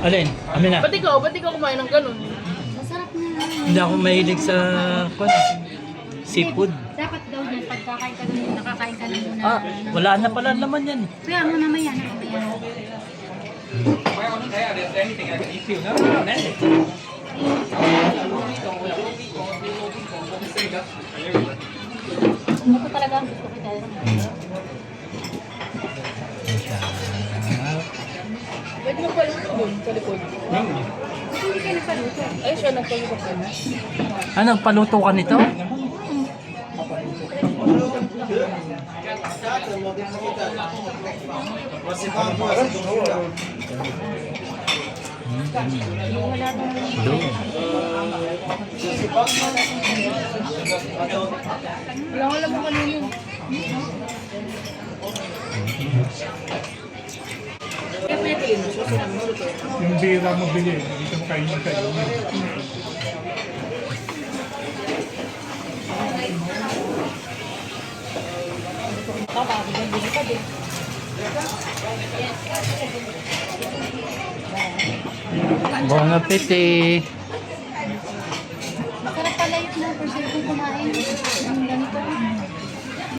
Alin? Amin na. Ba't ikaw kumain ng ganun? Masarap na. Hindi ako mahilig sa seafood. Dapat daw yan, pagkakain ka doon, nakakain ka na muna. Ah, wala na pala naman yan. Kaya mo naman yan, mamaya. Ito talaga ang gusto ko dahil. Pwede mo pala doon sa likod. Hindi kayo nagpaluto. Ay, siya nagpaluto ka na. Ah, nagpaluto ka nito? Wala tong Doon. Wala ko alam mo kanino. Kaya pwede yun. Susunod mo ito. Yung bira mo bili, dito mo kainin kayo. Bon appetit!